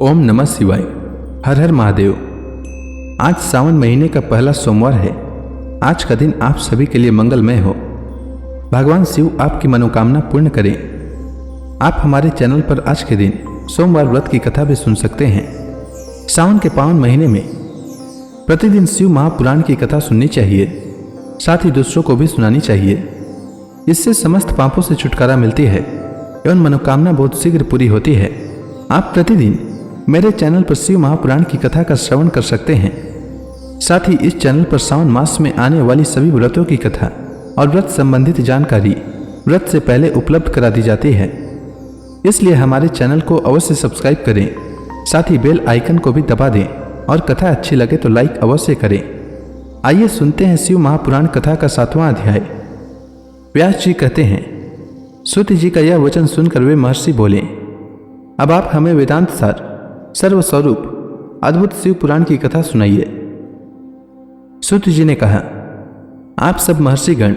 ओम नमः शिवाय। हर हर महादेव। आज सावन महीने का पहला सोमवार है। आज का दिन आप सभी के लिए मंगलमय हो। भगवान शिव आपकी मनोकामना पूर्ण करें। आप हमारे चैनल पर आज के दिन सोमवार व्रत की कथा भी सुन सकते हैं। सावन के पावन महीने में प्रतिदिन शिव महापुराण की कथा सुननी चाहिए, साथ ही दूसरों को भी सुनानी चाहिए। इससे समस्त पापों से छुटकारा मिलती है एवं मनोकामना बहुत शीघ्र पूरी होती है। आप प्रतिदिन मेरे चैनल पर शिव महापुराण की कथा का श्रवण कर सकते हैं। साथ ही इस चैनल पर सावन मास में आने वाली सभी व्रतों की कथा और व्रत संबंधित जानकारी व्रत से पहले उपलब्ध करा दी जाती है। इसलिए हमारे चैनल को अवश्य सब्सक्राइब करें, साथ ही बेल आइकन को भी दबा दें और कथा अच्छी लगे तो लाइक अवश्य करें। आइए सुनते हैं शिव महापुराण कथा का 7वां अध्याय। व्यास जी कहते हैं, सूत जी का यह वचन सुनकर वे महर्षि बोले, अब आप हमें वेदांत सार सर्वस्वरूप अद्भुत शिव पुराण की कथा सुनाइए। सूत जी ने कहा, आप सब महर्षिगण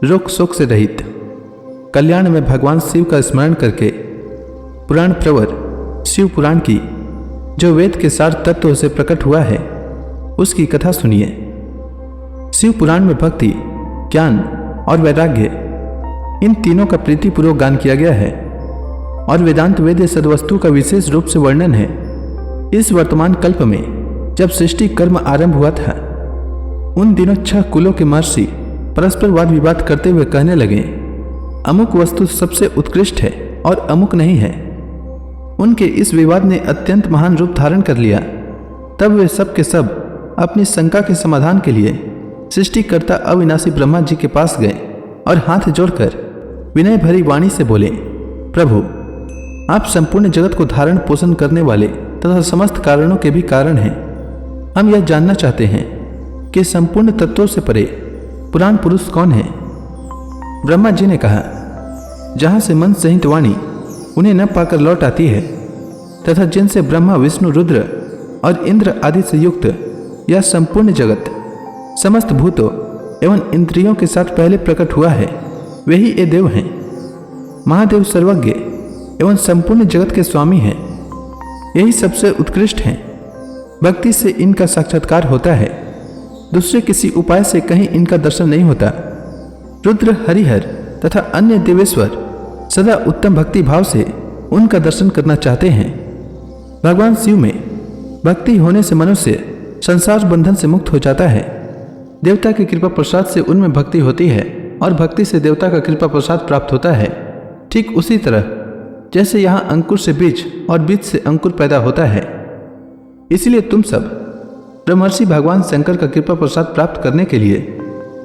रोग शोक से रहित कल्याण में भगवान शिव का स्मरण करके पुराण प्रवर शिव पुराण की, जो वेद के सार तत्व से प्रकट हुआ है, उसकी कथा सुनिए। शिव पुराण में भक्ति, ज्ञान और वैराग्य, इन तीनों का प्रीतिपूर्वक गान किया गया है और वेदांत वेद सदवस्तु का विशेष रूप से वर्णन है। इस वर्तमान कल्प में जब सृष्टि कर्म आरंभ हुआ था, उन दिनों 6 कुलों के महर्षि परस्पर वाद विवाद करते हुए कहने लगे, अमुक वस्तु सबसे उत्कृष्ट है और अमुक नहीं है। उनके इस विवाद ने अत्यंत महान रूप धारण कर लिया। तब वे सब के सब अपनी शंका के समाधान के लिए सृष्टिकर्ता अविनाशी ब्रह्मा जी के पास गए और हाथ जोड़कर विनय भरी वाणी से बोले, प्रभु, आप संपूर्ण जगत को धारण पोषण करने वाले तथा समस्त कारणों के भी कारण हैं। हम यह जानना चाहते हैं कि संपूर्ण तत्वों से परे पुराण पुरुष कौन है। ब्रह्मा जी ने कहा, जहाँ से मन सहित वाणी उन्हें न पाकर लौट आती है तथा जिनसे ब्रह्मा विष्णु रुद्र और इंद्र आदि से युक्त यह संपूर्ण जगत समस्त भूतों एवं इंद्रियों के साथ पहले प्रकट हुआ है, वही ये देव हैं। महादेव सर्वज्ञ एवं संपूर्ण जगत के स्वामी हैं। यही सबसे उत्कृष्ट हैं। भक्ति से इनका साक्षात्कार होता है, दूसरे किसी उपाय से कहीं इनका दर्शन नहीं होता। रुद्र, हरिहर तथा अन्य देवेश्वर सदा उत्तम भक्ति भाव से उनका दर्शन करना चाहते हैं। भगवान शिव में भक्ति होने से मनुष्य संसार बंधन से मुक्त हो जाता है। देवता की कृपा प्रसाद से उनमें भक्ति होती है और भक्ति से देवता का कृपा प्रसाद प्राप्त होता है। ठीक उसी तरह जैसे यहाँ अंकुर से बीज और बीज से अंकुर पैदा होता है, इसलिए तुम सब ब्रह्मर्षि भगवान शंकर का कृपा प्रसाद प्राप्त करने के लिए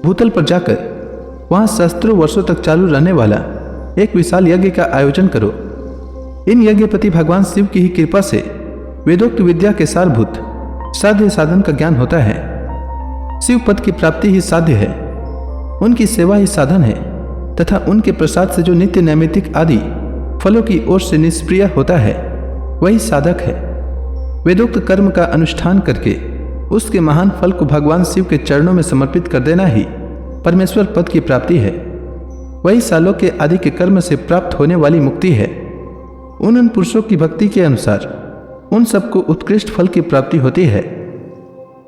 भूतल पर जाकर वहाँ सहस्त्रों वर्षों तक चालू रहने वाला एक विशाल यज्ञ का आयोजन करो। इन यज्ञपति भगवान शिव की ही कृपा से वेदोक्त विद्या के सारभूत साध्य साधन का ज्ञान होता है। शिव पद की प्राप्ति ही साध्य है, उनकी सेवा ही साधन है तथा उनके प्रसाद से जो नित्य नैमित्तिक आदि फलों की ओर से निष्प्रिय होता है, वही साधक है। वेदोक्त कर्म का अनुष्ठान करके उसके महान फल को भगवान शिव के चरणों में समर्पित कर देना ही परमेश्वर पद की प्राप्ति है। वही सालों के आदि के कर्म से प्राप्त होने वाली मुक्ति है। उन पुरुषों की भक्ति के अनुसार उन सबको उत्कृष्ट फल की प्राप्ति होती है।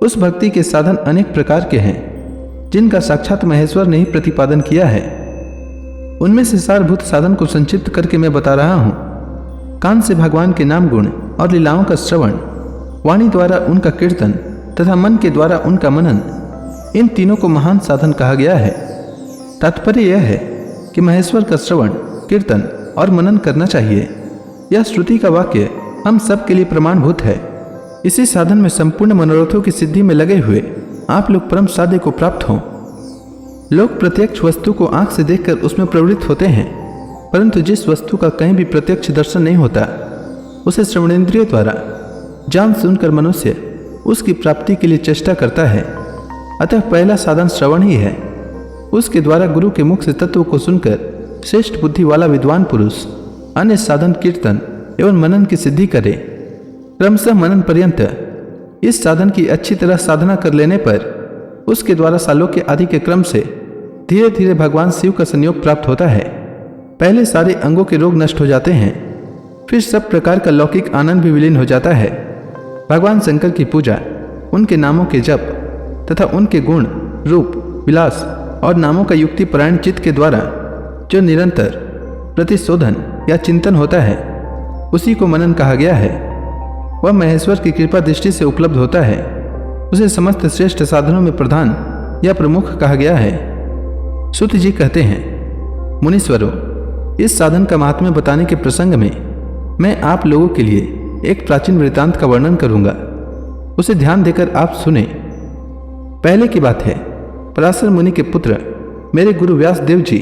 उस भक्ति के साधन अनेक प्रकार के हैं, जिनका साक्षात महेश्वर ने ही प्रतिपादन किया है। उनमें से सारभूत साधन को संक्षिप्त करके मैं बता रहा हूँ। कान से भगवान के नाम गुण और लीलाओं का श्रवण, वाणी द्वारा उनका कीर्तन तथा मन के द्वारा उनका मनन, इन तीनों को महान साधन कहा गया है। तात्पर्य यह है कि महेश्वर का श्रवण, कीर्तन और मनन करना चाहिए। यह श्रुति का वाक्य हम सब के लिए प्रमाणभूत है। इसी साधन में संपूर्ण मनोरथों की सिद्धि में लगे हुए आप लोग परम साध्य को प्राप्त हों। लोग प्रत्यक्ष वस्तु को आंख से देखकर उसमें प्रवृत्त होते हैं, परंतु जिस वस्तु का कहीं भी प्रत्यक्ष दर्शन नहीं होता, उसे श्रवणेन्द्रिय द्वारा जान सुनकर मनुष्य उसकी प्राप्ति के लिए चेष्टा करता है। अतः पहला साधन श्रवण ही है। उसके द्वारा गुरु के मुख से तत्व को सुनकर श्रेष्ठ बुद्धि वाला विद्वान पुरुष अन्य साधन कीर्तन एवं मनन की सिद्धि करे। क्रमशः मनन पर्यंत इस साधन की अच्छी तरह साधना कर लेने पर उसके द्वारा सालों के आदि के क्रम से धीरे धीरे भगवान शिव का संयोग प्राप्त होता है। पहले सारे अंगों के रोग नष्ट हो जाते हैं। फिर सब प्रकार का लौकिक आनंद भी विलीन हो जाता है। भगवान शंकर की पूजा, उनके नामों के जप तथा उनके गुण, रूप, विलास और नामों का युक्ति परायण चित्त के द्वारा जो निरंतर प्रतिशोधन या चिंतन होता है, उसी को मनन कहा गया है। वह महेश्वर की कृपा दृष्टि से उपलब्ध होता है। उसे समस्त श्रेष्ठ साधनों में प्रधान या प्रमुख कहा गया है। सूत जी कहते हैं, मुनीश्वरों, इस साधन का महात्म्य बताने के प्रसंग में मैं आप लोगों के लिए एक प्राचीन वृत्तांत का वर्णन करूंगा। उसे ध्यान देकर आप सुने। पहले की बात है, पराशर मुनि के पुत्र मेरे गुरु व्यास देव जी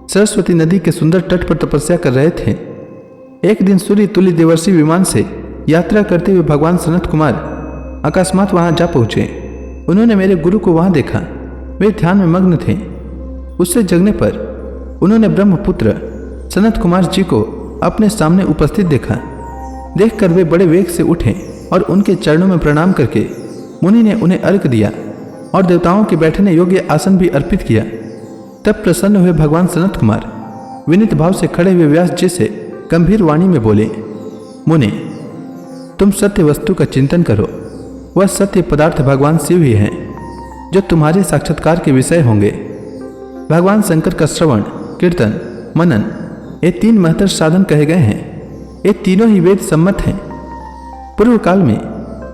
सरस्वती नदी के सुंदर तट पर तपस्या कर रहे थे। एक दिन सूर्य तुल्य देवर्षि विमान से यात्रा करते हुए भगवान सनत कुमार अकस्मात वहां जा पहुंचे। उन्होंने मेरे गुरु को वहां देखा। वे ध्यान में मग्न थे। उससे जगने पर उन्होंने ब्रह्मपुत्र सनत कुमार जी को अपने सामने उपस्थित देखा। देखकर वे बड़े वेग से उठे और उनके चरणों में प्रणाम करके मुनि ने उन्हें अर्घ दिया और देवताओं के बैठने योग्य आसन भी अर्पित किया। तब प्रसन्न हुए भगवान सनत कुमार विनीत भाव से खड़े हुए व्यास जी से गंभीर वाणी में बोले, मुनि, तुम सत्य वस्तु का चिंतन करो। वह सत्य पदार्थ भगवान शिव ही हैं, जो तुम्हारे साक्षात्कार के विषय होंगे। भगवान शंकर का श्रवण, कीर्तन, मनन, ये 3 महत्तर साधन कहे गए हैं। ये तीनों ही वेद सम्मत हैं। पूर्व काल में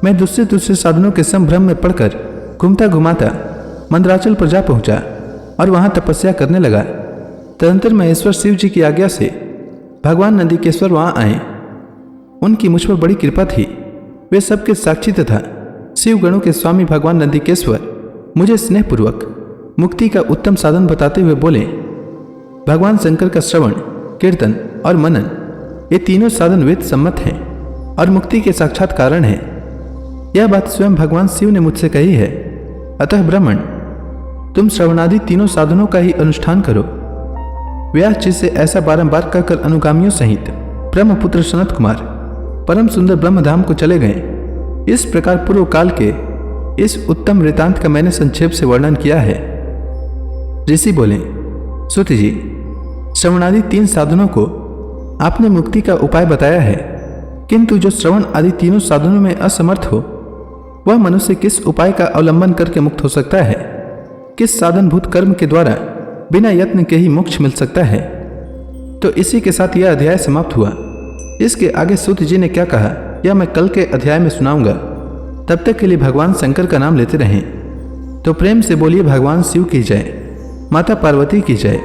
मैं दूसरे साधनों के संभ्रम में पड़कर घूमता घुमाता मंदराचल पर जा पहुंचा और वहां तपस्या करने लगा। तदंतर महेश्वर शिव जी की आज्ञा से भगवान नंदिकेश्वर वहां आए। उनकी मुझ पर बड़ी कृपा थी। वे सबके साक्षी तथा शिव गणों के स्वामी भगवान नंदिकेश्वर मुझे स्नेहपूर्वक मुक्ति का उत्तम साधन बताते हुए बोले, भगवान शंकर का श्रवण, कीर्तन और मनन, ये तीनों साधन वेद सम्मत हैं और मुक्ति के साक्षात कारण हैं। यह बात स्वयं भगवान शिव ने मुझसे कही है। अतः ब्राह्मण, तुम श्रवणादि तीनों साधनों का ही अनुष्ठान करो। व्यास जी से ऐसा बारंबार कहकर अनुगामियों सहित ब्रह्मपुत्र सनत कुमार परम सुंदर ब्रह्मधाम को चले गए। इस प्रकार पूर्व काल के इस उत्तम वृत्तांत का मैंने संक्षेप से वर्णन किया है। ऋषि बोले, सूत जी, श्रवणादि 3 साधनों को आपने मुक्ति का उपाय बताया है, किंतु जो श्रवण आदि तीनों साधनों में असमर्थ हो, वह मनुष्य किस उपाय का अवलंबन करके मुक्त हो सकता है? किस साधनभूत कर्म के द्वारा बिना यत्न के ही मोक्ष मिल सकता है? तो इसी के साथ यह अध्याय समाप्त हुआ। इसके आगे सूत जी ने क्या कहा, यह मैं कल के अध्याय में सुनाऊंगा। तब तक के लिए भगवान शंकर का नाम लेते रहें। तो प्रेम से बोलिए, भगवान शिव की जय, माता पार्वती की जय,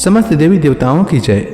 समस्त देवी देवताओं की जय।